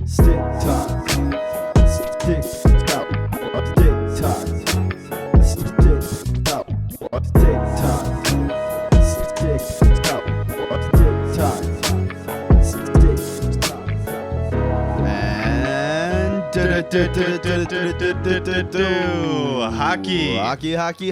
Stick talk. Stick talk. Stick talk. Stick talk. Stick talk. Stick talk. Stick talk. And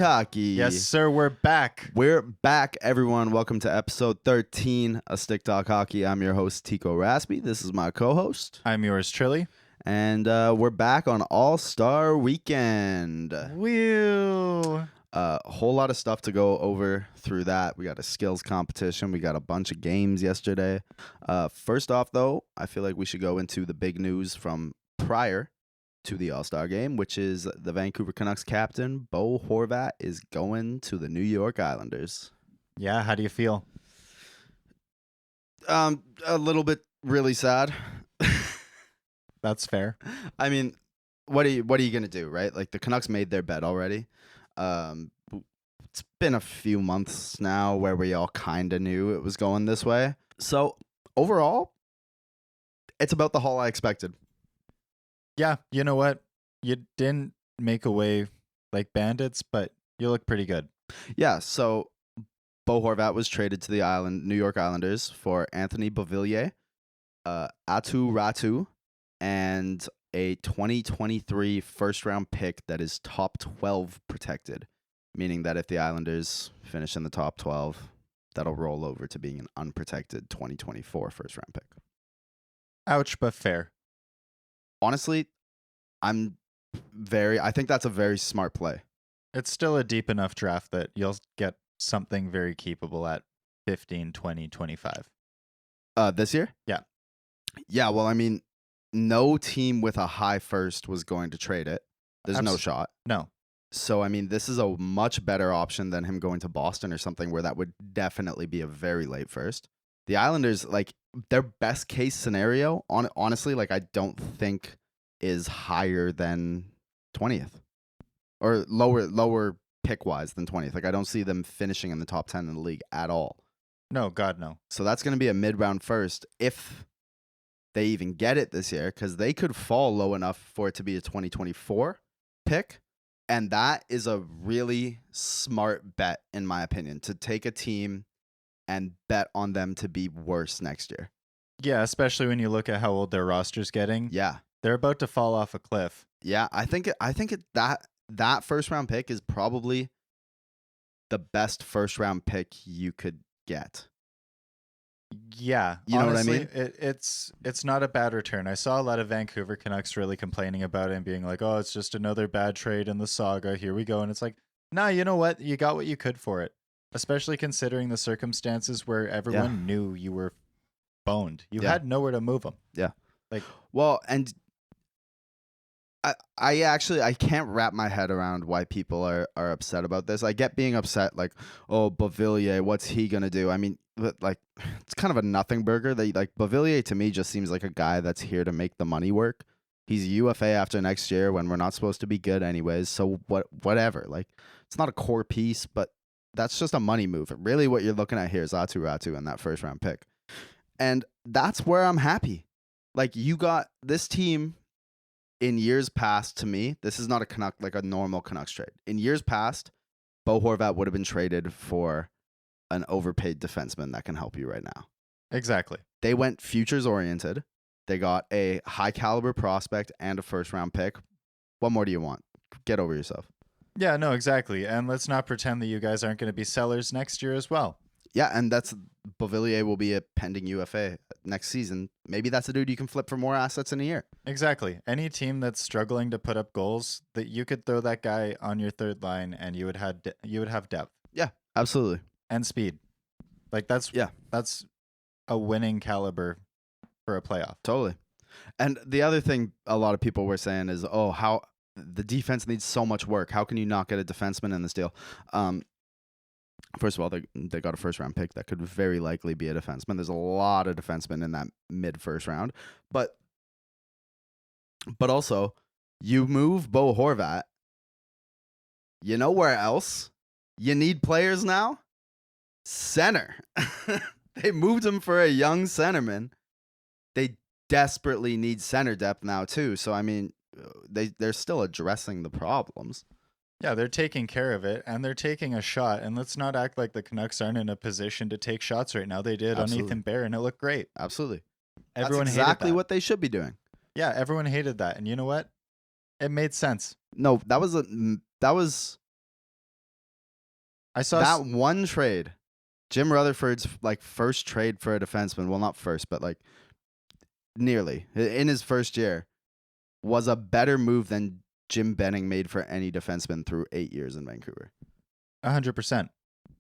hockey. Yes, sir. We're back. We're back, everyone. Welcome to episode 13 of Stick Talk Hockey. I'm your host, Tiko Raspy. This is my co-host. I'm yours, Trilly. And we're back on All-Star Weekend. Woo! A whole lot of stuff to go over through that. We got a skills competition. We got a bunch of games yesterday. First off, though, I feel like we should go into the big news from prior to the All-Star game, which is the Vancouver Canucks captain, Bo Horvat, is going to the New York Islanders. Yeah, how do you feel? A little bit really sad. That's fair. I mean, what are you gonna do, right? Like, the Canucks made their bet already. It's been a few months now where we all kind of knew it was going this way. So overall, it's about the haul I expected. Yeah, you know what? You didn't make away like bandits, but you look pretty good. Yeah, so Bo Horvat was traded to the New York Islanders for Anthony Beauvillier, Atu Ratu, and a 2023 first-round pick that is top 12 protected, meaning that if the Islanders finish in the top 12, that'll roll over to being an unprotected 2024 first-round pick. Ouch, but fair. Honestly, I think that's a very smart play. It's still a deep enough draft that you'll get something very keepable at 15, 20, 25. This year? Yeah. Yeah, well, I mean, no team with a high first was going to trade it. There's no shot. No. So, I mean, this is a much better option than him going to Boston or something where that would definitely be a very late first. The Islanders, like, their best case scenario, honestly, like, I don't think is higher than 20th or lower pick-wise than 20th. Like, I don't see them finishing in the top 10 in the league at all. No, God, no. So that's going to be a mid-round first if they even get it this year, because they could fall low enough for it to be a 2024 pick. And that is a really smart bet, in my opinion, to take a team and bet on them to be worse next year. Yeah, especially when you look at how old their roster's getting. Yeah. They're about to fall off a cliff. Yeah, I think that first round pick is probably the best first round pick you could get. Yeah, you know honestly, what I mean? It's not a bad return. I saw a lot of Vancouver Canucks really complaining about it and being like, "Oh, it's just another bad trade in the saga. Here we go." And it's like, nah, you know what? You got what you could for it, especially considering the circumstances where everyone knew you were boned. You had nowhere to move them. Yeah. Like, well, and I can't wrap my head around why people are upset about this. I get being upset, like, oh, Beauvillier, what's he gonna do? I mean, like, it's kind of a nothing burger. Beauvillier to me just seems like a guy that's here to make the money work. He's UFA after next year when we're not supposed to be good anyways. So whatever. Like, it's not a core piece, but that's just a money move. Really, what you're looking at here is Atu Ratu and that first round pick, and that's where I'm happy. Like, you got this team. In years past, to me, this is not a Canuck, like a normal Canucks trade. In years past, Bo Horvat would have been traded for an overpaid defenseman that can help you right now. Exactly. They went futures oriented. They got a high caliber prospect and a first round pick. What more do you want? Get over yourself. Yeah, no, exactly. And let's not pretend that you guys aren't going to be sellers next year as well. Yeah, and Beauvillier will be a pending UFA next season. Maybe that's a dude you can flip for more assets in a year. Exactly. Any team that's struggling to put up goals, that you could throw that guy on your third line and you would have depth. Yeah, absolutely. And speed. Like, that's a winning caliber for a playoff. Totally. And the other thing a lot of people were saying is, oh, how the defense needs so much work. How can you not get a defenseman in this deal? First of all, they got a first-round pick that could very likely be a defenseman. There's a lot of defensemen in that mid-first round. But also, you move Bo Horvat. You know where else you need players now? Center. They moved him for a young centerman. They desperately need center depth now too. So I mean, they're still addressing the problems. Yeah, they're taking care of it, and they're taking a shot. And let's not act like the Canucks aren't in a position to take shots right now. They did Absolutely. on Ethan Bear, and it looked great. Absolutely. Everyone That's hated exactly that. what they should be doing. Yeah, everyone hated that, and you know what? It made sense. No, that was I saw that one trade. Jim Rutherford's like first trade for a defenseman. Well, not first, but like nearly in his first year was a better move than Jim Benning made for any defenseman through 8 years in Vancouver. 100%.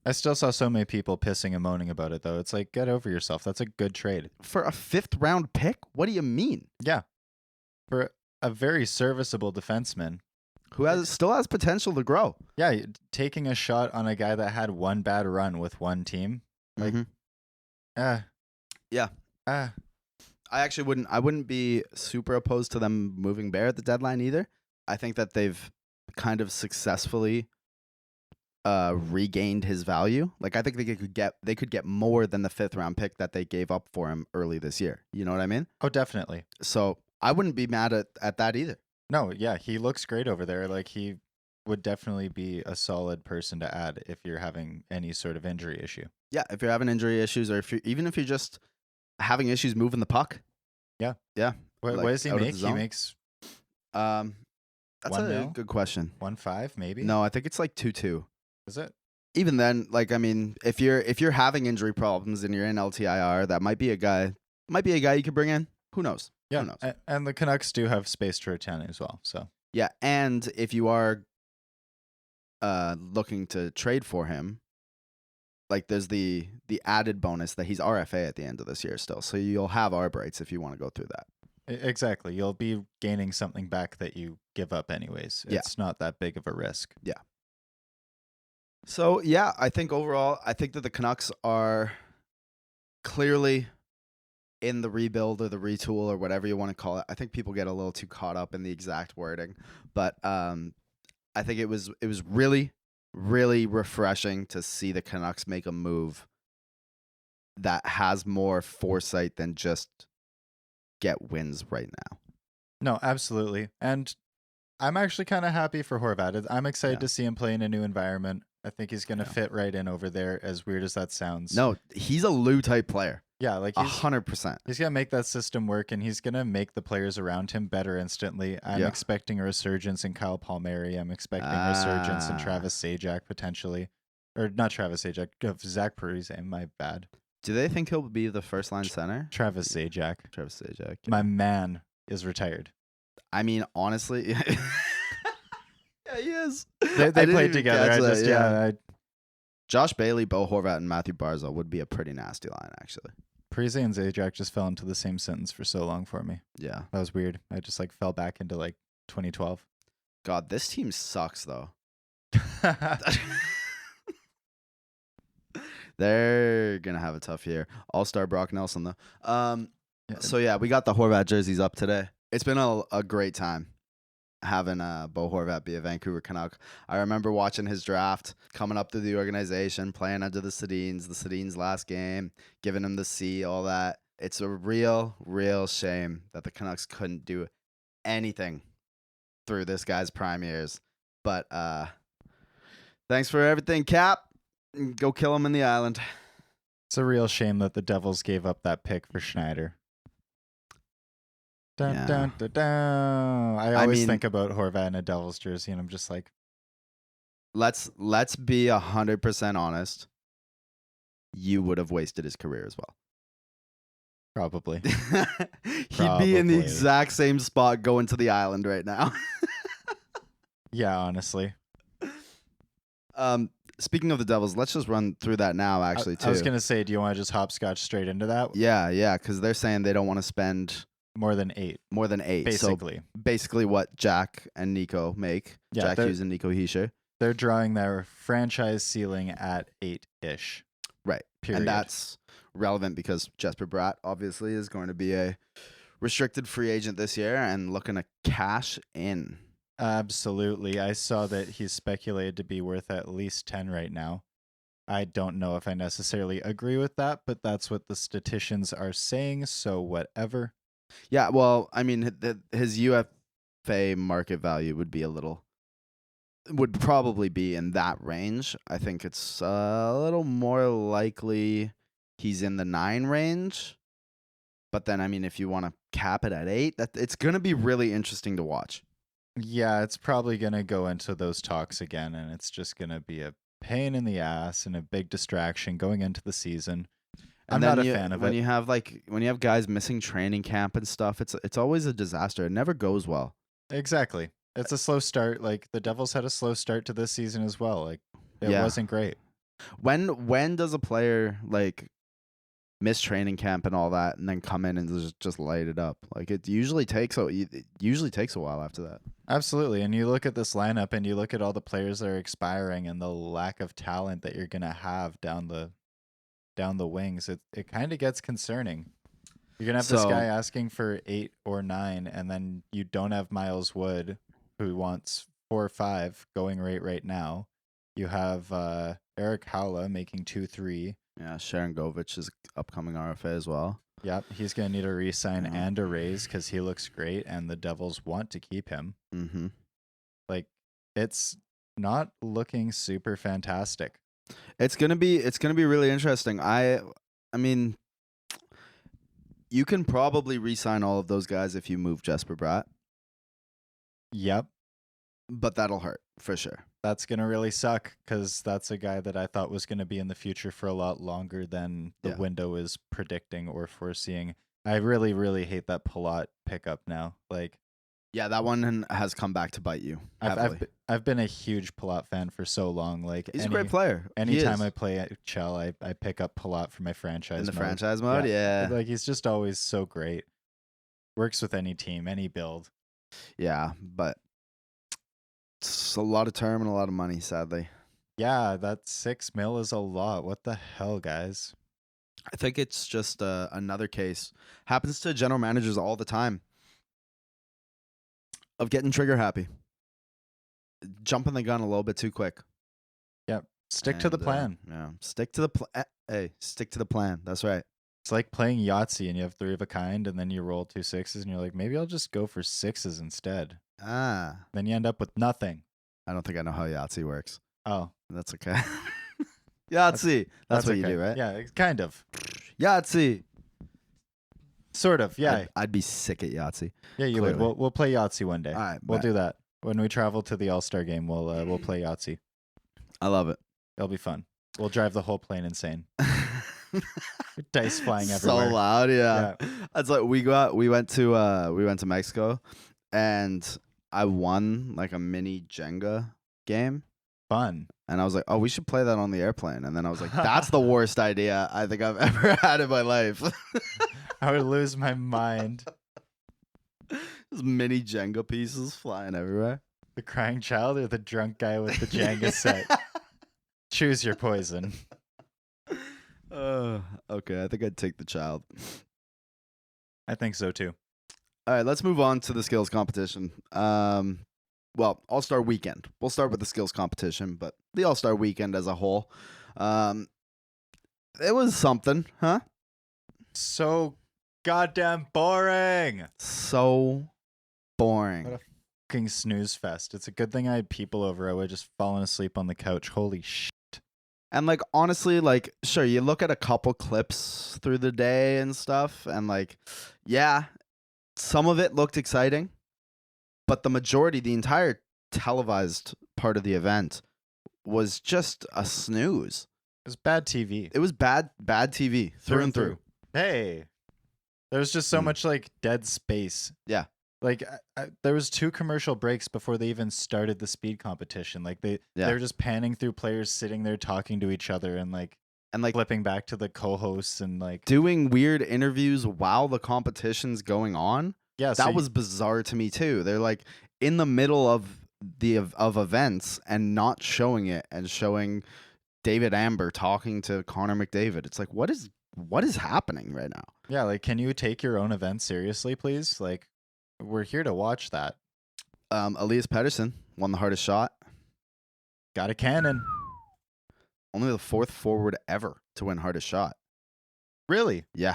I still saw so many people pissing and moaning about it, though. It's like, get over yourself. That's a good trade. For a 5th round pick? What do you mean? Yeah. For a very serviceable defenseman. Who still has potential to grow. Yeah, taking a shot on a guy that had one bad run with one team. Like, Yeah. I wouldn't be super opposed to them moving Bear at the deadline either. I think that they've kind of successfully regained his value. Like I think they could get more than the 5th round pick that they gave up for him early this year. You know what I mean? Oh, definitely. So I wouldn't be mad at that either. No, yeah, he looks great over there. Like he would definitely be a solid person to add if you're having any sort of injury issue. Yeah, if you're having injury issues, or even if you're just having issues moving the puck. Yeah. Yeah. What Like, does he out of the make? He zone. makes That's 1 a mil? good question. 1.5 maybe. No, I think it's like 2-2. Is it? Even then, like I mean, if you're having injury problems and you're in LTIR, that might be a guy you could bring in. Who knows? Yeah. Who knows? And the Canucks do have space to return as well. So Yeah, and if you are looking to trade for him, like there's the added bonus that he's RFA at the end of this year still. So you'll have ARB rights if you want to go through that. exactly, you'll be gaining something back that you give up anyways. Yeah. It's not that big of a risk. So yeah, I think overall, I think that the Canucks are clearly in the rebuild or the retool or whatever you want to call it. I think people get a little too caught up in the exact wording, but I think it was really, really refreshing to see the Canucks make a move that has more foresight than just get wins right now. No, absolutely. And I'm actually kind of happy for Horvat. I'm excited Yeah. to see him play in a new environment. I think he's going to Yeah. fit right in over there, as weird as that sounds. No, he's a Lou type player. Yeah, like he's 100%. going to make that system work, and he's going to make the players around him better instantly. I'm Yeah. expecting a resurgence in Kyle Palmieri. I'm expecting a resurgence in Ah. Travis Zajac potentially. Or not Travis Zajac, Zach Parise, my bad. Do they think he'll be the first line center? Travis Zajac. Travis Zajac. My man is retired. I mean, honestly, yeah, he is. They I didn't played even together. catch I that, just, yeah. yeah. Josh Bailey, Bo Horvat, and Matthew Barzal would be a pretty nasty line, actually. Parise and Zajac just fell into the same sentence for so long for me. Yeah. That was weird. I just like fell back into like 2012. God, this team sucks, though. They're gonna have a tough year. All-Star Brock Nelson, though. Yeah. So yeah, we got the Horvat jerseys up today. It's been a great time having Bo Horvat be a Vancouver Canuck. I remember watching his draft, coming up through the organization, playing under the Sedins last game, giving him the C, all that. It's a real, real shame that the Canucks couldn't do anything through this guy's prime years. But thanks for everything, Cap. Go kill him in the island. It's a real shame that the Devils gave up that pick for Schneider. Dun, Yeah. dun, dun, dun. I always mean- think about Horvat in a Devils jersey, and I'm just like, Let's be 100% honest. You would have wasted his career as well. probably. He'd be in the Probably. exact same spot going to the island right now. Yeah, honestly. Speaking of the Devils, let's just run through that now, actually, too. I was going to say, do you want to just hopscotch straight into that? Yeah, because they're saying they don't want to spend More than 8, more than 8. basically. So basically what Jack and Nico make. Yeah, Jack they're- Hughes and Nico Hischier. They're drawing their franchise ceiling at 8-ish. Right. Period. And that's relevant because Jesper Bratt obviously is going to be a restricted free agent this year and looking to cash in. Absolutely. I saw that he's speculated to be worth at least 10 right now. I don't know if I necessarily agree with that, but that's what the statisticians are saying, so whatever. Yeah, well, I mean, his UFA market value would probably be in that range. I think it's a little more likely he's in the 9 range. But then, I mean, if you want to cap it at 8, it's going to be really interesting to watch. Yeah, it's probably going to go into those talks again, and it's just going to be a pain in the ass and a big distraction going into the season. I'm not a fan of when it. when you have guys missing training camp and stuff, it's always a disaster. It never goes well. Exactly. It's a slow start. Like the Devils had a slow start to this season as well. Like it Yeah. wasn't great. When does a player like miss training camp and all that, and then come in and just light it up? Like it usually takes a while after that. Absolutely. And you look at this lineup and you look at all the players that are expiring and the lack of talent that you're gonna have down the wings. It kind of gets concerning. You're gonna have this guy asking for 8 or 9, and then you don't have Miles Wood, who wants 4 or 5 going right now. You have Eric Howla making 2-3. Yeah, Sharon Govich is upcoming RFA as well. Yep, he's going to need a re-sign and a raise because he looks great, and the Devils want to keep him. Mm-hmm. Like, it's not looking super fantastic. It's gonna be really interesting. I mean, you can probably re-sign all of those guys if you move Jesper Bratt, Yep, but that'll hurt for sure. that's going to really suck because that's a guy that I thought was going to be in the future for a lot longer than the window is predicting or foreseeing. I really, really hate that Palat pickup now. Like, Yeah, that one has come back to bite you heavily. I've been a huge Palat fan for so long. Like He's a great player. Anytime I play at Chell, I pick up Palat for my franchise in the mode. franchise mode. Yeah. Like he's just always so great. Works with any team, any build. Yeah, but it's a lot of term and a lot of money, sadly. Yeah, that $6 million is a lot. What the hell, guys? I think it's just another case. Happens to general managers all the time. Of getting trigger happy. Jumping the gun a little bit too quick. Yep. Stick to the plan. Yeah. Stick to the plan. Hey, stick to the plan. That's right. It's like playing Yahtzee and you have 3 of a kind and then you roll 2 6s and you're like, maybe I'll just go for 6s instead. Then you end up with nothing. I don't think I know how Yahtzee works. Oh. That's okay. Yahtzee. That's what you do, right? Yeah, kind of. Yahtzee. Sort of, yeah. I'd be sick at Yahtzee. Yeah, you would. We'll play Yahtzee one day. All right, we'll do that. When we travel to the All-Star game, we'll play Yahtzee. I love it. It'll be fun. We'll drive the whole plane insane. Dice flying everywhere. So loud, yeah. That's like we went to Mexico, and I won like a mini Jenga game. Fun. And I was like, oh, we should play that on the airplane. And then I was like, that's the worst idea I think I've ever had in my life. I would lose my mind. Just mini Jenga pieces flying everywhere. The crying child or the drunk guy with the Jenga set? Choose your poison. Okay, I think I'd take the child. I think so too. All right, let's move on to the skills competition. Well, All-Star weekend. We'll start with the skills competition, but the All-Star weekend as a whole. It was something, huh? So goddamn boring. So boring. What a fucking snooze fest. It's a good thing I had people over. I would have just fallen asleep on the couch. Holy shit. And like honestly, like sure, you look at a couple clips through the day and stuff, and like, yeah, some of it looked exciting, but the majority, the entire televised part of the event was just a snooze. It was bad TV. It was bad TV through and through. Hey, there was just so much like dead space. Yeah. Like there was 2 commercial breaks before they even started the speed competition. Like they were just panning through players sitting there talking to each other and like flipping back to the co-hosts and like doing weird interviews while the competition's going on. Yeah, that was bizarre to me too. They're like in the middle of events and not showing it, and showing David Amber talking to Connor McDavid. It's like what is happening right now? Yeah, like can you take your own event seriously, please? Like we're here to watch that. Elias Pettersson won the hardest shot. Got a cannon. Only the 4th forward ever to win hardest shot. Really? Yeah.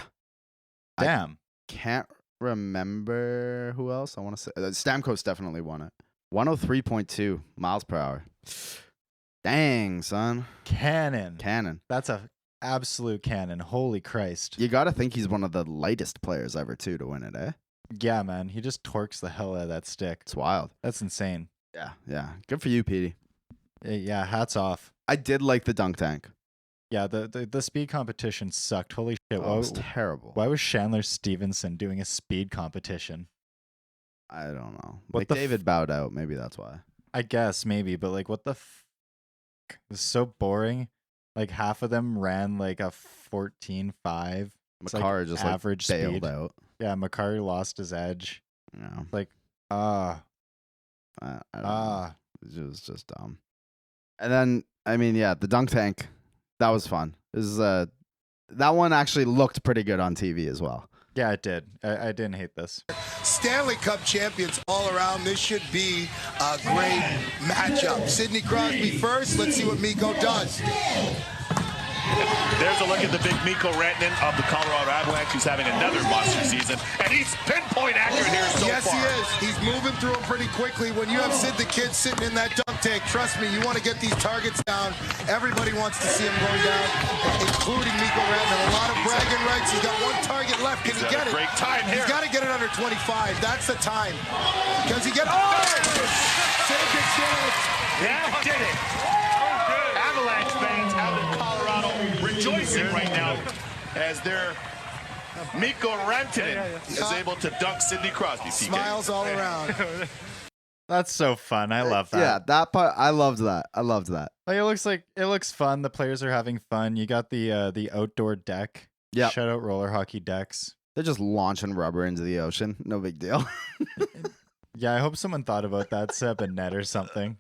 Damn. Can't remember who else. I want to say Stamkos definitely won it. 103.2 miles per hour. Dang, son. Cannon. That's a absolute cannon. Holy Christ. You got to think he's one of the lightest players ever, too, to win it, eh? Yeah, man. He just torques the hell out of that stick. It's wild. That's insane. Yeah. Good for you, Petey. Yeah, hats off. I did like the dunk tank. Yeah, the speed competition sucked. Holy shit. It was terrible. Why was Chandler Stevenson doing a speed competition? I don't know. What Like David bowed out. Maybe that's why. I guess, maybe. But, like, what the It was so boring. Like, half of them ran, like, a 14.5. It's Makar like just average bailed speed. out. Yeah, Makar lost his edge. Yeah. Like, I don't know. It was just dumb. And then, I mean, yeah, the dunk tank, that was fun. That one actually looked pretty good on TV as well. Yeah, it did. I didn't hate this. Stanley Cup champions all around. This should be a great matchup. Sidney Crosby first. Let's see what Mikko does. There's a look at the big Mikko Rantanen of the Colorado Avalanche, who's having another monster season, and he's pinpoint accurate here so yes, far. Yes, he is. He's moving through them pretty quickly. When you have Sid the Kid sitting in that dunk tank, trust me, you want to get these targets down. Everybody wants to see him going down, including Mikko Rantanen. A lot of bragging rights. He's got one target left. Can he get it? Great time here. He's got to get it under 25. That's the time. Does he get it? Oh! Saved it, Stanley. Yeah, did it. Avalanche fans out in Colorado rejoicing right now as their Mikko Rantanen is able to dunk Sidney Crosby. PK. Smiles all around. That's so fun. I love that. Yeah, that part, I loved that. Like, it looks fun. The players are having fun. You got the outdoor deck. Yeah. Shout out roller hockey decks. They're just launching rubber into the ocean. No big deal. Yeah, I hope someone thought about that, set up a net or something.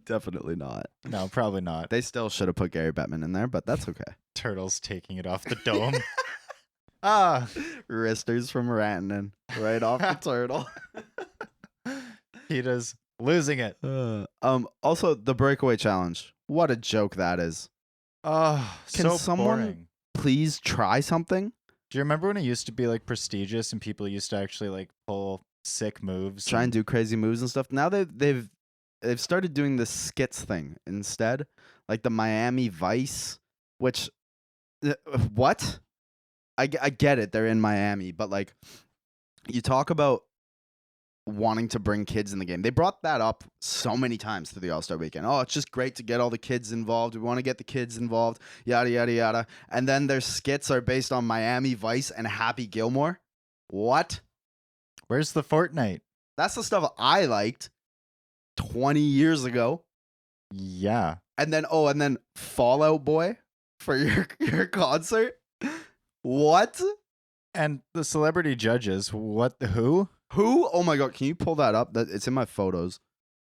Definitely not. No, probably not. They still should have put Gary Bettman in there, but that's okay. Turtles taking it off the dome. Wristers from Rantanen right off the turtle. Peter's losing it. Also, the breakaway challenge. What a joke that is. Oh, Can so someone boring. please try something? Do you remember when it used to be like prestigious and people used to actually like pull sick moves? Try and do crazy moves and stuff. Now they've started doing the skits thing instead, like the Miami Vice, which what? I get it. They're in Miami, but like you talk about wanting to bring kids in the game. They brought that up so many times through the All-Star weekend. Oh, it's just great to get all the kids involved. We want to get the kids involved, yada, yada, yada. And then their skits are based on Miami Vice and Happy Gilmore. What? Where's the Fortnite? That's the stuff I liked 20 years ago. Yeah. And then Fallout Boy for your concert. What? And the celebrity judges, who? Who? Oh my god, can you pull that up? It's in my photos.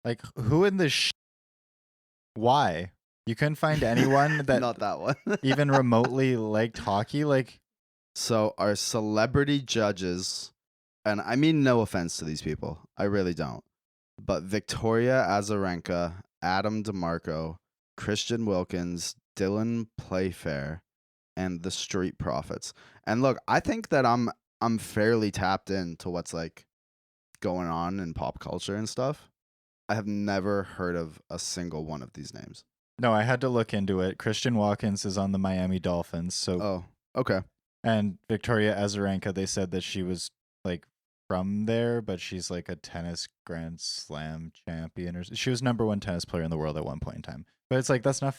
Like, who in the Why? You couldn't find anyone that Not that one. even remotely liked hockey? Like, So our celebrity judges, and I mean no offense to these people, I really don't, but Victoria Azarenka, Adam DeMarco, Christian Wilkins, Dylan Playfair, and the Street Profits. And look, I think that I'm fairly tapped into what's like going on in pop culture and stuff. I have never heard of a single one of these names. no, I had to look into it. Christian Watkins is on the Miami Dolphins. So, Oh, okay. and Victoria Azarenka, they said that she was like from there, but she's like a tennis Grand Slam champion, or she was #1 tennis player in the world at one point in time. But it's like that's not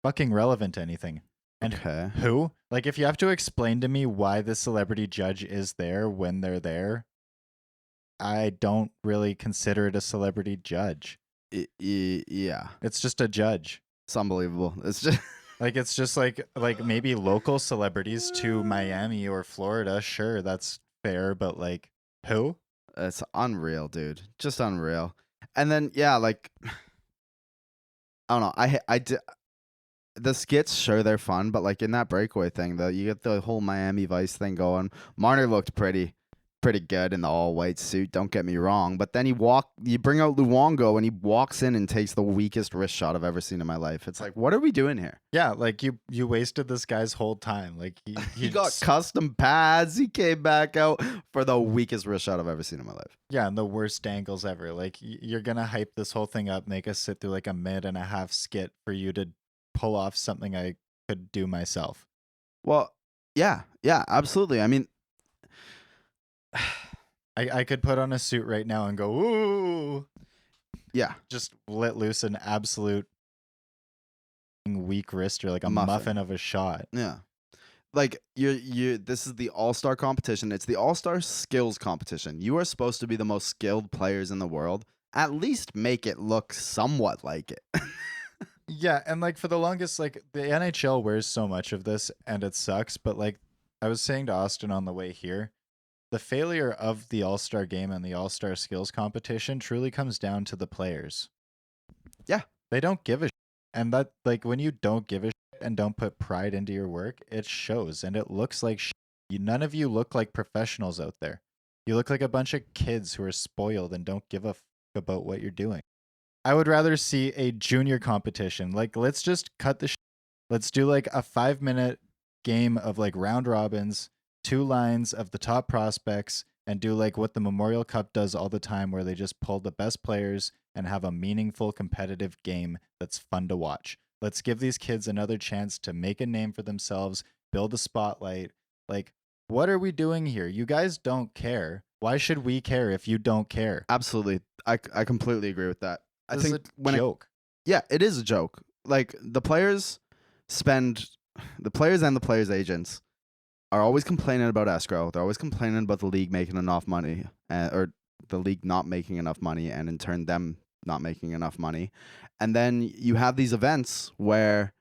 fucking relevant to anything. And Okay. who? Like, if you have to explain to me why the celebrity judge is there when they're there, I don't really consider it a celebrity judge. Yeah. It's just a judge. It's unbelievable. It's just Like, it's just like maybe local celebrities to Miami or Florida. Sure, that's fair, but like, who? it's unreal, dude. Just unreal. And then yeah, like I don't know. The skits, sure, they're fun, but like in that breakaway thing, though, you get the whole Miami Vice thing going. Marner looked pretty. pretty good in the all white suit. Don't get me wrong, but then you bring out Luongo and he walks in and takes the weakest wrist shot I've ever seen in my life. It's like, what are we doing here? Yeah, like you wasted this guy's whole time. Like He got custom pads. He came back out for the weakest wrist shot I've ever seen in my life. yeah, and the worst angles ever. Like you're gonna hype this whole thing up, make us sit through like a minute and a half skit for you to pull off something I could do myself. Well, yeah, absolutely. I mean, I could put on a suit right now and go, ooh, yeah, just let loose an absolute weak wrister, like a Muffin. muffin of a shot. yeah. Like you this is the All-Star competition. It's the All-Star skills competition. You are supposed to be the most skilled players in the world. At least make it look somewhat like it. Yeah, and like for the longest, like the NHL wears so much of this and it sucks, but like I was saying to Austin on the way here, the failure of the All-Star game and the All-Star skills competition truly comes down to the players. Yeah. They don't give a shit. And that, like, when you don't give a shit and don't put pride into your work, it shows and it looks like shit. None of you look like professionals out there. You look like a bunch of kids who are spoiled and don't give a fuck about what you're doing. I would rather see a junior competition. Like, let's just cut the shit. Let's do like a 5-minute game of like round robins, 2 lines of the top prospects, and do like what the Memorial Cup does all the time, where they just pull the best players and have a meaningful competitive game that's fun to watch. Let's give these kids another chance to make a name for themselves, build a spotlight. Like, what are we doing here? You guys don't care. Why should we care if you don't care? Absolutely. I completely agree with that. I This is think a joke. it is a joke. Like the players and the players' agents are always complaining about escrow. They're always complaining about the league making enough money, or the league not making enough money, and in turn them not making enough money. And then you have these events where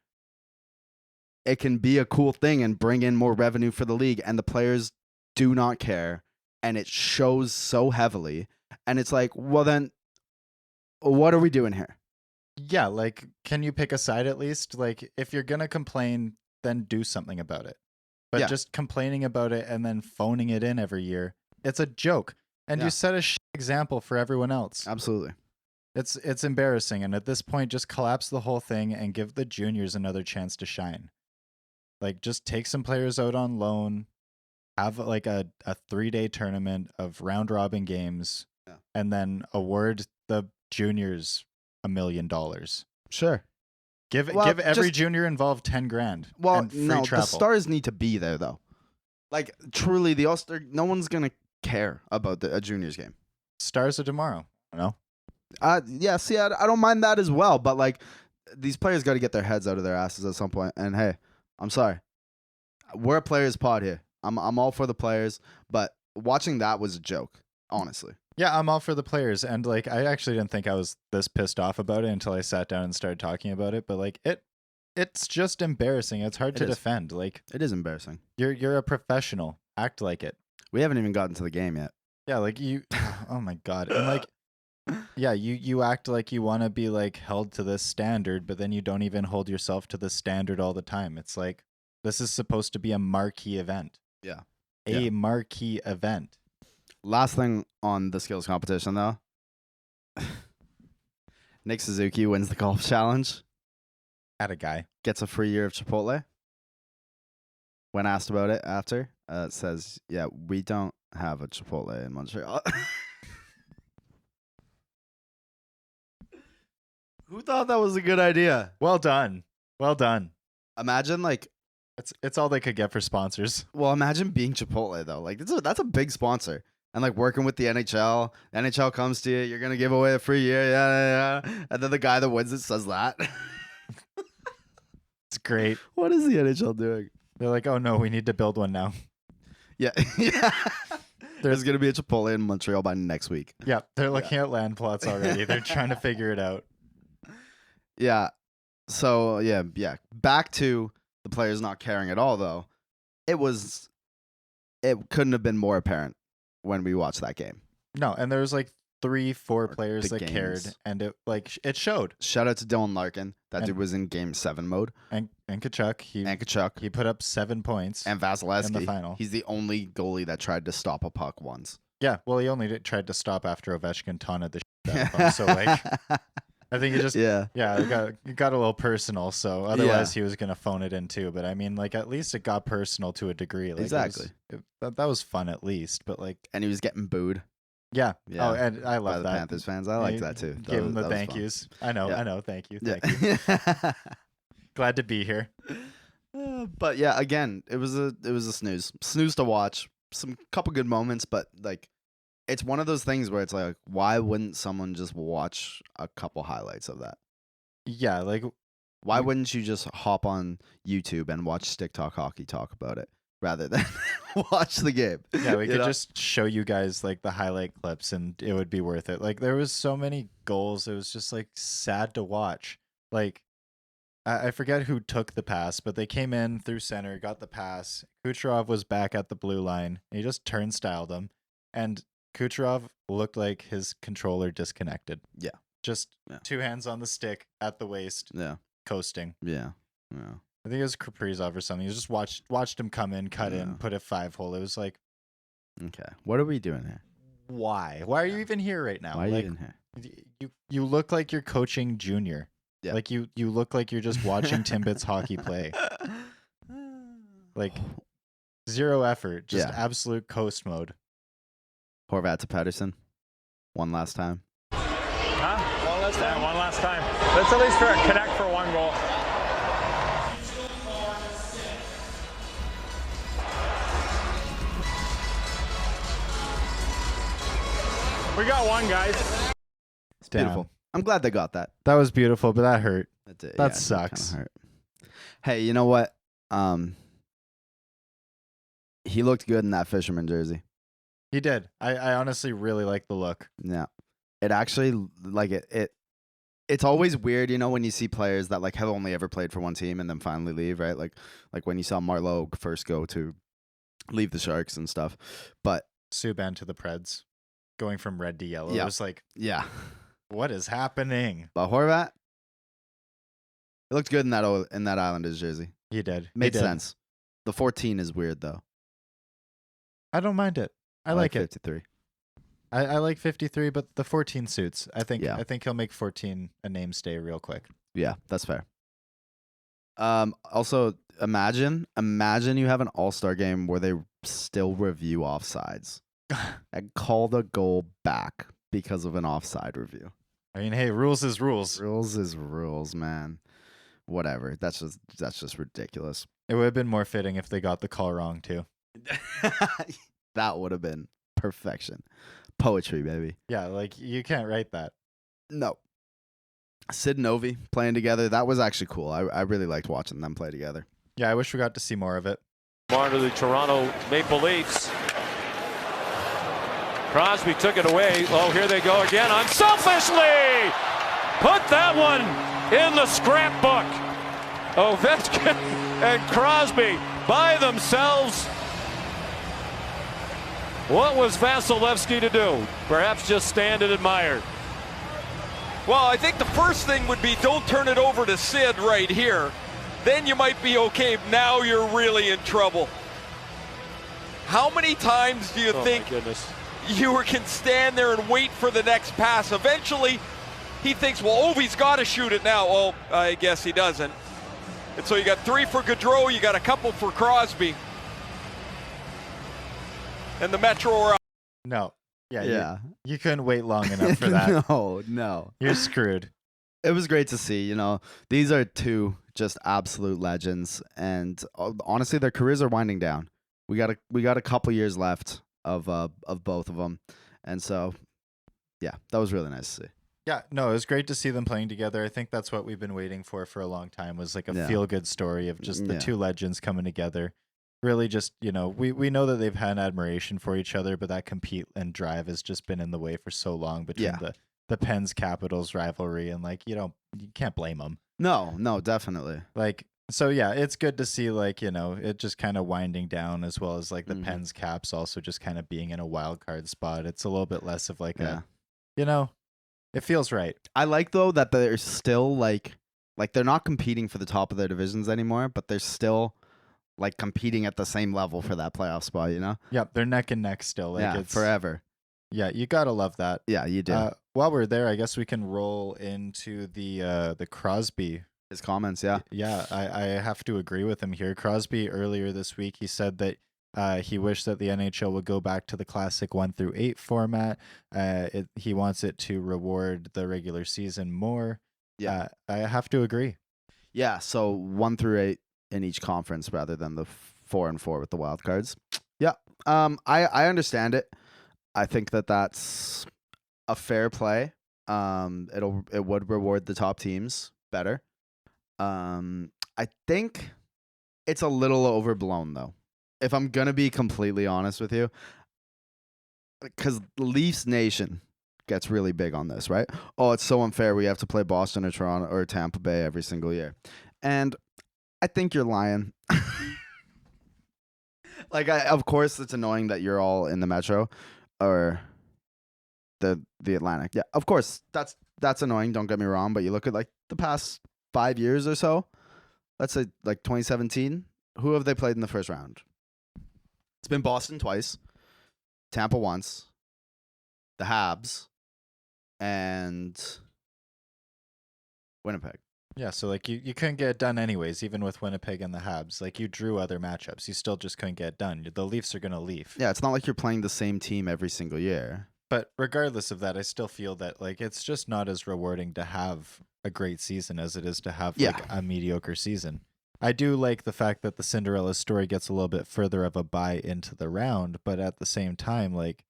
it can be a cool thing and bring in more revenue for the league, and the players do not care, and it shows so heavily. And it's like, well then, what are we doing here? Yeah, like, can you pick a side at least? Like, if you're gonna complain, then do something about it. But Yeah. just complaining about it and then phoning it in every year, it's a joke. And Yeah. you set a example for everyone else. Absolutely. It's embarrassing. And at this point, just collapse the whole thing and give the juniors another chance to shine. Like, just take some players out on loan, have like a 3-day tournament of round robin games, Yeah. and then award the juniors $1 million. Sure. Give Well, every just- junior involved $10,000. Well, and free no, travel. the stars need to be there though. Like truly, the All-Star, no one's gonna care about a juniors game. Stars of tomorrow. No. Yeah, see, I don't mind that as well, but like these players got to get their heads out of their asses at some point. And hey, I'm sorry, we're a players pod here. I'm all for the players, but watching that was a joke, honestly. Yeah, I'm all for the players, and like I actually didn't think I was this pissed off about it until I sat down and started talking about it. But like it's just embarrassing. It's hard to It is. defend. Like It is embarrassing. you're a professional. Act like it. We haven't even gotten to the game yet. Yeah, like you. Oh my god. And like, yeah, you act like you want to be like held to this standard, but then you don't even hold yourself to the standard all the time. It's like this is supposed to be a marquee event. Yeah. A marquee event. Last thing on the skills competition though, Nick Suzuki wins the golf challenge, At a guy. gets a free year of Chipotle. When asked about it after, it says, "Yeah, we don't have a Chipotle in Montreal." Who thought that was a good idea? Well done. Well done. Imagine like, It's all they could get for sponsors. well, imagine being Chipotle though. Like that's a big sponsor, and like working with the NHL. The NHL comes to you, you're gonna give away a free year, yeah. And then the guy that wins it says that. It's great. What is the NHL doing? They're like, oh no, we need to build one now. Yeah, yeah. There's gonna be a Chipotle in Montreal by next week. Yeah, they're looking at land plots already. They're trying to figure it out. Yeah. So yeah. Back to the players not caring at all, though. It couldn't have been more apparent when we watched that game. No, and there was like 3-4 players the that cared, games. and it showed. Shout out to Dylan Larkin. That And- dude was in Game 7 mode. And Kachuk, And Kachuk. he put up 7 points. And Vasilevsky. in the final. He's the only goalie that tried to stop a puck once. Yeah, well, he only tried to stop after Ovechkin taunted the shit out of him. So like, I think he just Yeah. it got a little personal. So otherwise, he was gonna phone it in too. But I mean, like at least it got personal to a degree. Like, Exactly. that was fun at least. But like, And he was getting booed yeah. Yeah. Oh, and I by love the that. Panthers fans. I like that too. Gave him the that was thank fun. yous. I know. Yeah. I know. Thank you. Yeah. Thank you. Glad to be here. But yeah, again, it was a snooze to watch. Some couple good moments, but like, it's one of those things where it's like, why wouldn't someone just watch a couple highlights of that? Yeah, like Why wouldn't you just hop on YouTube and watch Stick Talk Hockey talk about it rather than watch the game? yeah, we You could know? just show you guys like the highlight clips, and it would be worth it. Like there was so many goals, it was just like sad to watch. Like I forget who took the pass, but they came in through center, got the pass. Kucherov was back at the blue line. And he just turnstiled him, and Kucherov looked like his controller disconnected. Yeah. Just Yeah. 2 hands on the stick at the waist, Yeah, coasting. yeah. I think it was Kaprizov or something. You just watched him come in, cut Yeah. in, put a 5-hole. It was like, Okay, what are we doing here? why? Why are you even here right now? Why are you like, in here? you look like you're coaching junior. Yeah. Like you look like you're just watching Timbits hockey play. Like 0 effort, just Yeah. absolute coast mode. Horvat to Patterson, one last time. Huh? One last time. One last time. Let's at least connect for 1 goal. We got 1, guys. It's beautiful. I'm glad they got that. That was beautiful, but that hurt. That did, That it did sucks. kinda hurt. Hey, you know what? He looked good in that Fisherman jersey. He did. I honestly really like the look. Yeah, it actually like it's always weird, you know, when you see players that like have only ever played for one team and then finally leave, right? Like when you saw Marleau first go to leave the Sharks and stuff. But Subban to the Preds, going from red to yellow. Yeah. It was like, yeah, what is happening? but Horvat, it looked good in that Islanders jersey. He did. He Made did. sense. The 14 is weird though. I don't mind it. I like it. 53. I like 53, but the 14 suits. I think Yeah. he'll make 14 a name stay real quick. Yeah, that's fair. Also, imagine you have an All-Star game where they still review offsides and call the goal back because of an offside review. I mean, hey, rules is rules. Rules is rules, man. Whatever. That's just ridiculous. It would have been more fitting if they got the call wrong too. That would have been perfection. Poetry, baby. Yeah, like you can't write that. No. Sid and Ovi playing together. That was actually cool. I really liked watching them play together. Yeah, I wish we got to see more of it. On to the Toronto Maple Leafs. Crosby took it away. Oh, here they go again. Unselfishly! Put that one in the scrapbook. Ovechkin and Crosby by themselves. What was Vasilevsky to do? Perhaps just stand and admire. Well, I think the first thing would be don't turn it over to Sid right here. Then you might be okay. Now you're really in trouble. How many times do you Oh, think my goodness. you can stand there and wait for the next pass? Eventually, he thinks, well, Ovi's got to shoot it now. Oh, I guess he doesn't. And so you got 3 for Gaudreau, you got a couple for Crosby. And the Metro are up. No. Yeah. Yeah. You couldn't wait long enough for that. No. You're screwed. It was great to see. You know, these are two just absolute legends, and honestly, their careers are winding down. We got a couple years left of both of them, and so yeah, that was really nice to see. Yeah, no, it was great to see them playing together. I think that's what we've been waiting for a long time, was like a Yeah. feel-good story of just the Yeah. two legends coming together. Really just, you know, we know that they've had admiration for each other, but that compete and drive has just been in the way for so long between Yeah. the Pens Capitals rivalry, and like, you can't blame them. No, definitely. Like, so yeah, it's good to see, like, you know, it just kind of winding down, as well as like the Mhm. Pens Caps also just kind of being in a wild card spot. It's a little bit less of like Yeah. you know, it feels right. I like though that they're still like they're not competing for the top of their divisions anymore, but they're still like competing at the same level for that playoff spot, you know? Yep, they're neck and neck still. Like Yeah, it's forever. Yeah, you gotta love that. Yeah, you do. While we're there, I guess we can roll into the Crosby. His comments, yeah. Yeah, I have to agree with him here. Crosby earlier this week, he said that he wished that the NHL would go back to the classic 1-8 format. He wants it to reward the regular season more. Yeah. I have to agree. Yeah, so 1-8 in each conference rather than the 4-4 with the wild cards. Yeah. I understand it. I think that that's a fair play. It would reward the top teams better. I think it's a little overblown though. If I'm gonna be completely honest with you, because Leafs Nation gets really big on this, right? Oh, it's so unfair. We have to play Boston or Toronto or Tampa Bay every single year, and I think you're lying. Like, of course, it's annoying that you're all in the Metro or the Atlantic. Yeah, of course, that's annoying. Don't get me wrong, but you look at like the past 5 years or so. Let's say like 2017. Who have they played in the first round? It's been Boston twice, Tampa once, the Habs, and Winnipeg. Yeah, so like you couldn't get it done anyways, even with Winnipeg and the Habs. Like you drew other matchups, you still just couldn't get it done. The Leafs are gonna leave. Yeah, it's not like you're playing the same team every single year. But regardless of that, I still feel that like it's just not as rewarding to have a great season as it is to have like a mediocre season. I do like the fact that the Cinderella story gets a little bit further of a buy into the round, but at the same time, like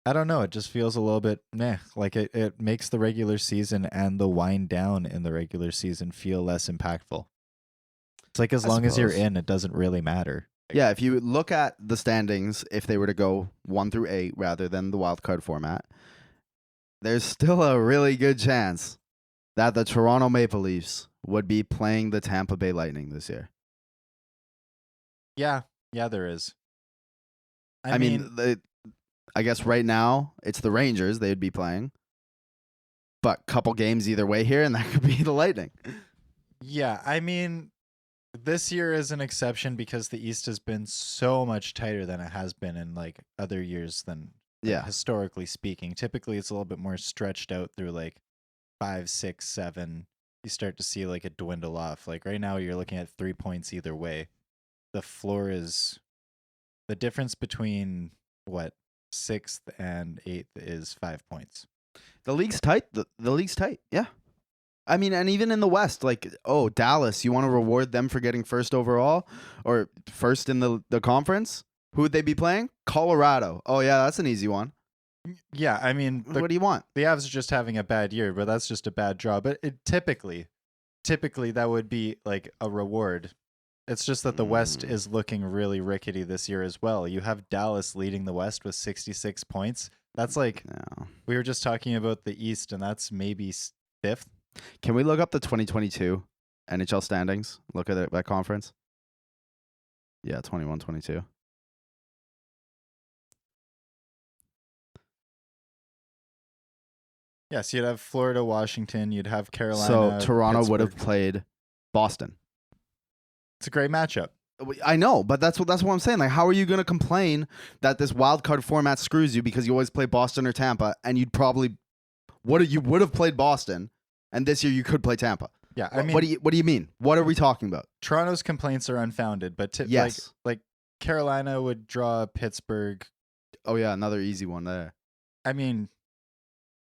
I don't know, it just feels a little bit meh. Like it makes the regular season and the wind down in the regular season feel less impactful. It's like as long as you're in, it doesn't really matter. Yeah, if you look at the standings, if they were to go 1-8 rather than the wild card format, there's still a really good chance that the Toronto Maple Leafs would be playing the Tampa Bay Lightning this year. Yeah, there is. I mean I guess right now it's the Rangers they'd be playing, but couple games either way here, and that could be the Lightning. Yeah, I mean, this year is an exception because the East has been so much tighter than it has been in like other years than historically speaking. Typically, it's a little bit more stretched out through like 5, 6, 7. You start to see like it dwindle off. Like right now, you're looking at 3 points either way. The floor is the difference between what 6th and 8th is 5 points. The league's tight. The league's tight. Yeah. I mean, and even in the West, like, oh, Dallas, you want to reward them for getting first overall or first in the conference? Who would they be playing? Colorado. Oh, yeah, that's an easy one. Yeah, I mean, what do you want? The Avs are just having a bad year, but that's just a bad draw. But typically that would be like a reward. It's just that the West is looking really rickety this year as well. You have Dallas leading the West with 66 points. That's like, we were just talking about the East, and that's maybe 5th. Can we look up the 2022 NHL standings? Look at that conference. Yeah, 21-22. Yes, you'd have Florida, Washington. You'd have Carolina. So Toronto Pittsburgh. would have played Boston. It's a great matchup. I know, but that's what I'm saying. Like, how are you going to complain that this wild card format screws you because you always play Boston or Tampa, and you would have played Boston, and this year you could play Tampa? Yeah, I mean, what do you mean? What are we talking about? Toronto's complaints are unfounded, but yes, like Carolina would draw Pittsburgh. Oh yeah, another easy one there. I mean,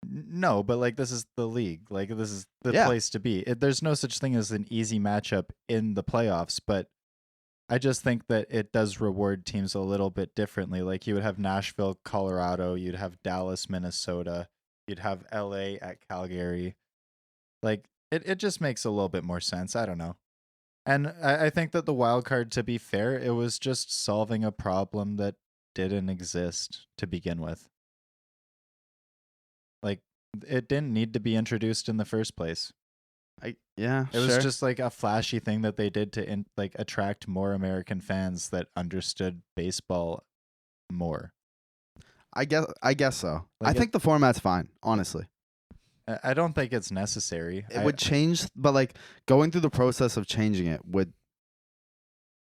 no, but like this is the league. Like this is the place to be. There's no such thing as an easy matchup in the playoffs, but I just think that it does reward teams a little bit differently. Like you would have Nashville, Colorado, you'd have Dallas, Minnesota, you'd have LA at Calgary. Like it just makes a little bit more sense. I don't know. And I think that the wild card, to be fair, it was just solving a problem that didn't exist to begin with. Like it didn't need to be introduced in the first place. It was just like a flashy thing that they did to attract more American fans that understood baseball more. I guess so. Like I think the format's fine, honestly. I don't think it's necessary. It would change, but like going through the process of changing it would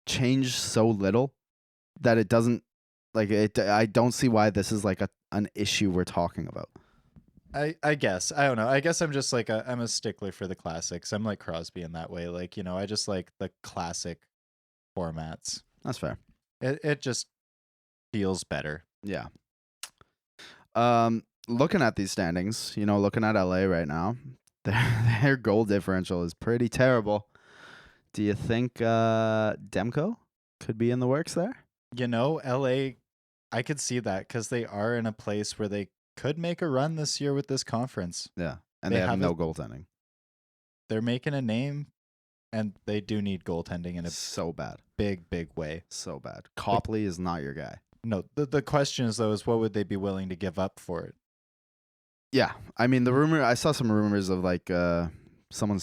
change so little that it doesn't like it. I don't see why this is like an issue we're talking about. I guess. I don't know. I guess I'm just like I'm a stickler for the classics. I'm like Crosby in that way. Like, I just like the classic formats. That's fair. It just feels better. Yeah. Looking at these standings, looking at LA right now, their goal differential is pretty terrible. Do you think Demko could be in the works there? LA, I could see that because they are in a place where they could make a run this year with this conference. Yeah, and they have no goaltending. They're making a name, and they do need goaltending in a so bad, big way. So bad. Copley is not your guy. No, the question is though, is what would they be willing to give up for it? Yeah, I mean I saw some rumors of like someone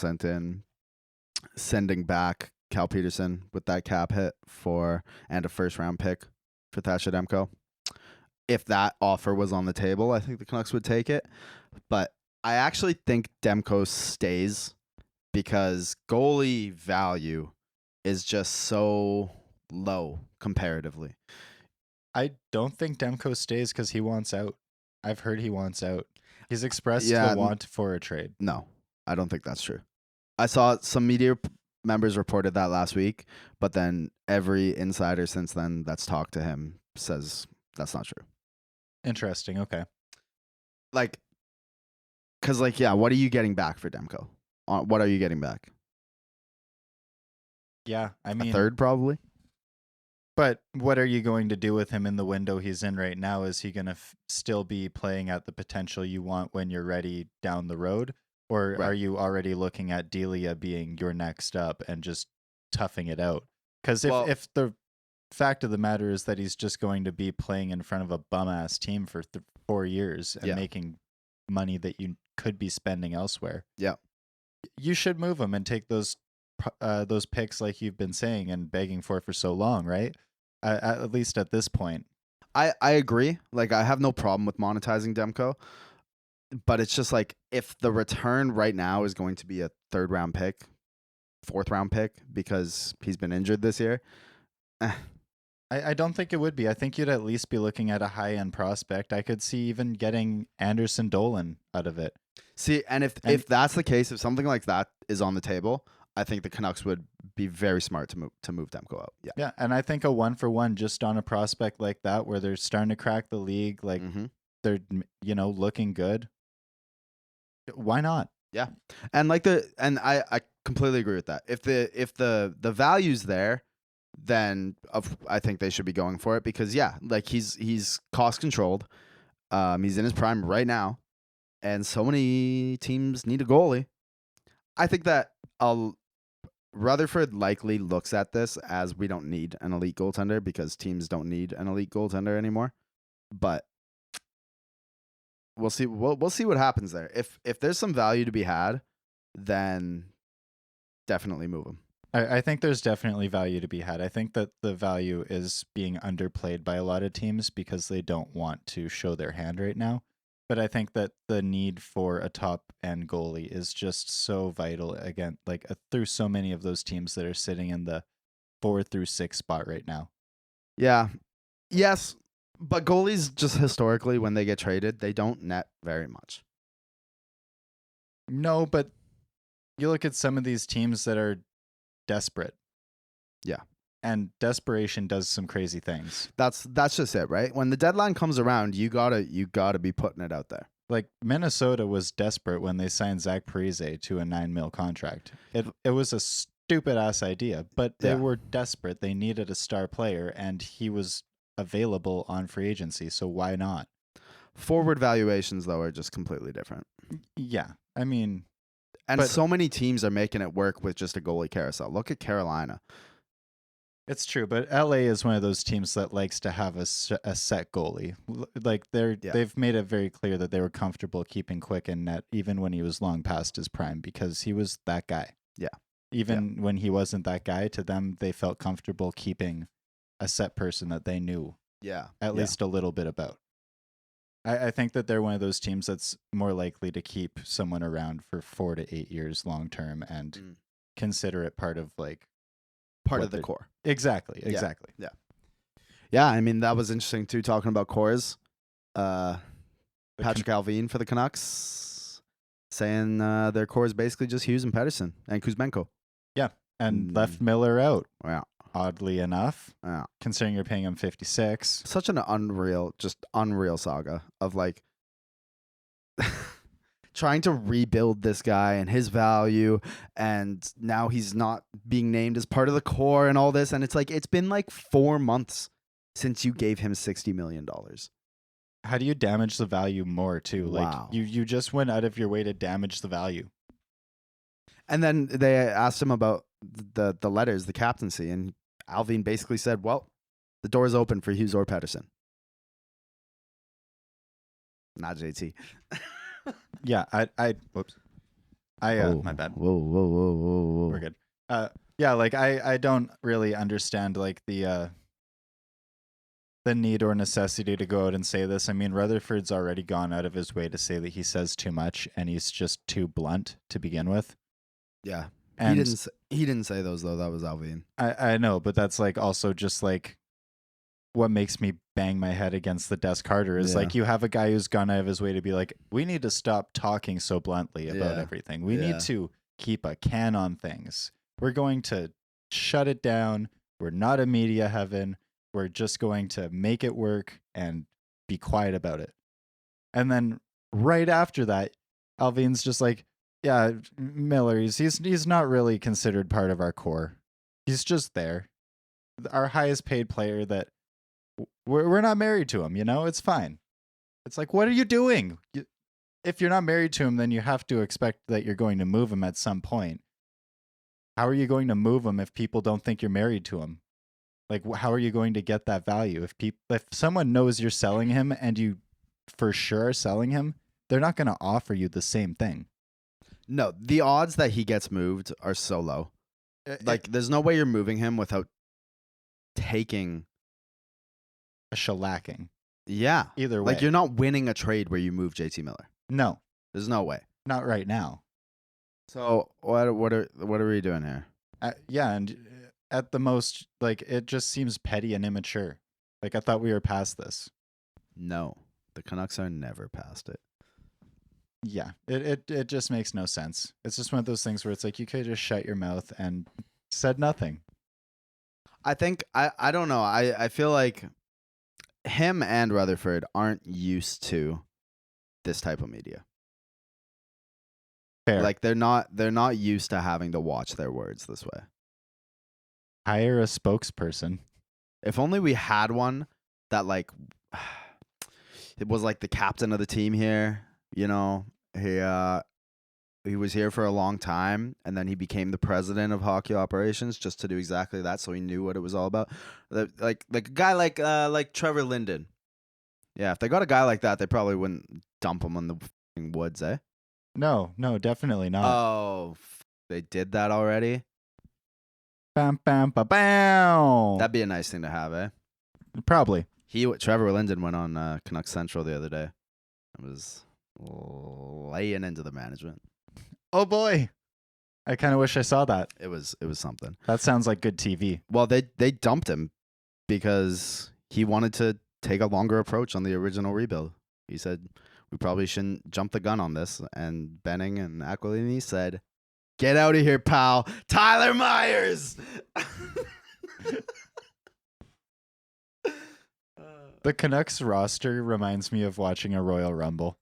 sending back Cal Peterson with that cap hit and a first round pick for Thatcher Demko. If that offer was on the table, I think the Canucks would take it. But I actually think Demko stays because goalie value is just so low comparatively. I don't think Demko stays because he wants out. I've heard he wants out. He's expressed the want for a trade. No, I don't think that's true. I saw some media members reported that last week, but then every insider since then that's talked to him says that's not true. Interesting. Okay. Like, because what are you getting back for Demko? What are you getting back? Yeah, I mean, a third probably. But what are you going to do with him in the window he's in right now? Is he going to still be playing at the potential you want when you're ready down the road? Or are you already looking at Delia being your next up and just toughing it out? Because if the fact of the matter is that he's just going to be playing in front of a bum-ass team for 4 years and making money that you could be spending elsewhere, you should move him and take those picks like you've been saying and begging for so long, right? At least at this point. I agree. Like, I have no problem with monetizing Demko, but it's just like if the return right now is going to be a 3rd round pick, 4th round pick because he's been injured this year. I don't think it would be. I think you'd at least be looking at a high-end prospect. I could see even getting Anderson Dolan out of it. See, and if that's the case, if something like that is on the table, I think the Canucks would be very smart to move Demko out. Yeah, and I think a 1-for-1 just on a prospect like that, where they're starting to crack the league, like they're looking good. Why not? Yeah, and I completely agree with that. If the value's there, then I think they should be going for it because he's cost controlled. He's in his prime right now, and so many teams need a goalie. I think that Rutherford likely looks at this as we don't need an elite goaltender because teams don't need an elite goaltender anymore. But we'll see. We'll see what happens there. If there's some value to be had, then definitely move him. I think there's definitely value to be had. I think that the value is being underplayed by a lot of teams because they don't want to show their hand right now. But I think that the need for a top-end goalie is just so vital, again, through so many of those teams that are sitting in the 4 through 6 spot right now. Yeah. Yes, but goalies just historically, when they get traded, they don't net very much. No, but you look at some of these teams that are desperate. Yeah. And desperation does some crazy things. That's just it, right? When the deadline comes around, you gotta be putting it out there. Like Minnesota was desperate when they signed Zach Parise to a $9 million contract. It was a stupid ass idea, but they were desperate. They needed a star player, and he was available on free agency. So why not? Forward valuations though are just completely different. Yeah, I mean, and so many teams are making it work with just a goalie carousel. Look at Carolina. It's true, but LA is one of those teams that likes to have a set goalie. Like they've made it very clear that they were comfortable keeping Quick in net even when he was long past his prime because he was that guy. Yeah. Even when he wasn't that guy, to them they felt comfortable keeping a set person that they knew. Yeah. At least a little bit about. I think that they're one of those teams that's more likely to keep someone around for 4 to 8 years long term and consider it part of like Part what of the they're- core. Exactly. Exactly. Yeah, I mean, that was interesting too, talking about cores. Patrick Alvin for the Canucks saying their core is basically just Hughes and Pedersen and Kuzmenko. And left Miller out. Yeah. Oddly enough, Yeah. considering you're paying him 56. Such an unreal saga of like trying to rebuild this guy and his value, and now he's not being named as part of the core and all this, and it's like it's been like 4 months since you gave him $60 million. How do you damage the value more too? Like Wow. you just went out of your way to damage the value. And then they asked him about the letters, the captaincy, and Alvin basically said, well, the door's open for Hughes or Pedersen. Not JT. Yeah, whoops. My bad. Whoa. We're good. Yeah, like I don't really understand like the need or necessity to go out and say this. I mean, Rutherford's already gone out of his way to say that he says too much and he's just too blunt to begin with. Yeah. And He didn't say those though. That was Alvin. I know, but that's like also just like what makes me bang my head against the desk harder is Yeah. like you have a guy who's gone out of his way to be like, we need to stop talking so bluntly about Yeah. everything. We Yeah. need to keep a can on things. We're going to shut it down. We're not a media heaven. We're just going to make it work and be quiet about it. And then right after that, Alvin's just like, yeah, Miller, he's not really considered part of our core. He's just there. Our highest paid player that we're not married to him, you know? It's fine. It's like, what are you doing? If you're not married to him, then you have to expect that you're going to move him at some point. How are you going to move him if people don't think you're married to him? Like, how are you going to get that value? If someone knows you're selling him and you for sure are selling him, they're not going to offer you the same thing. No, the odds that he gets moved are so low. Like, there's no way you're moving him without taking a shellacking. Yeah. Either way. Like, you're not winning a trade where you move JT Miller. No, There's no way. not right now. So what are we doing here? Yeah, and at the most, like, it just seems petty and immature. Like, I thought we were past this. No, the Canucks are never past it. Yeah, it just makes no sense. It's just one of those things where it's like you could just shut your mouth and said nothing. I think I don't know. I feel like him and Rutherford aren't used to this type of media. Fair. Like they're not used to having to watch their words this way. Hire a spokesperson. If only we had one that like it was like the captain of the team here, you know. He was here for a long time, and then he became the president of hockey operations just to do exactly that, so he knew what it was all about. Like a guy like Trevor Linden. Yeah, if they got a guy like that, they probably wouldn't dump him in the f***ing woods, eh? No, definitely not. Oh, they did that already? Bam, bam, ba, bam. That'd be a nice thing to have, eh? Probably. Trevor Linden went on Canucks Central the other day. It was laying into the management. Oh boy, I kind of wish I saw that. It was something. That sounds like good TV. Well, they dumped him because he wanted to take a longer approach on the original rebuild. He said we probably shouldn't jump the gun on this, and Benning and Aquilini said, "Get out of here, pal, Tyler Myers." The Canucks roster reminds me of watching a Royal Rumble.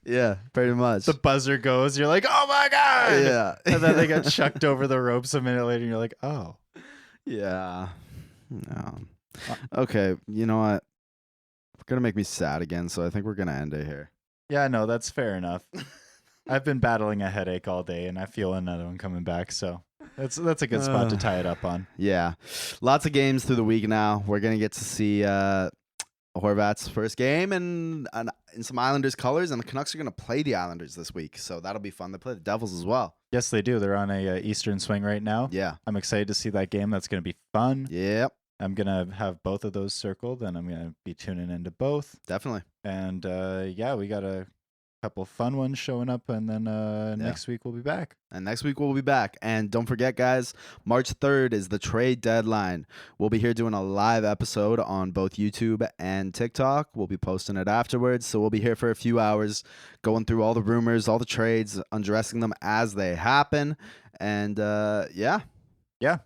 Yeah, pretty much. The buzzer goes, you're like, oh my God! Yeah. And then they get chucked over the ropes a minute later, and you're like, oh. Yeah. No. Okay, you know what? It's going to make me sad again, so I think we're going to end it here. Yeah, no, that's fair enough. I've been battling a headache all day, and I feel another one coming back, so that's a good spot to tie it up on. Yeah. Lots of games through the week now. We're going to get to see Horvat's first game in some Islanders colors, and the Canucks are going to play the Islanders this week, so that'll be fun. They play the Devils as well. Yes, they do. They're on a Eastern swing right now. Yeah. I'm excited to see that game. That's going to be fun. Yep. I'm going to have both of those circled, and I'm going to be tuning into both. Definitely. And yeah, we got a couple fun ones showing up, and then next week we'll be back. And next week we'll be back. And don't forget, guys, March 3rd is the trade deadline. We'll be here doing a live episode on both YouTube and TikTok. We'll be posting it afterwards. So we'll be here for a few hours going through all the rumors, all the trades, undressing them as they happen. And yeah,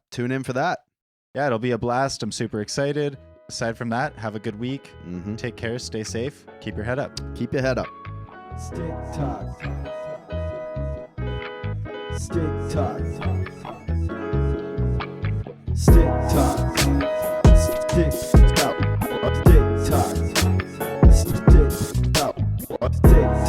tune in for that. Yeah, it'll be a blast. I'm super excited. Aside from that, have a good week. Take care. Stay safe. Keep your head up. Keep your head up. Stick talk. Stick talk. Stick talk. Stick talk. Stick talk. Stick talk. Stick talk.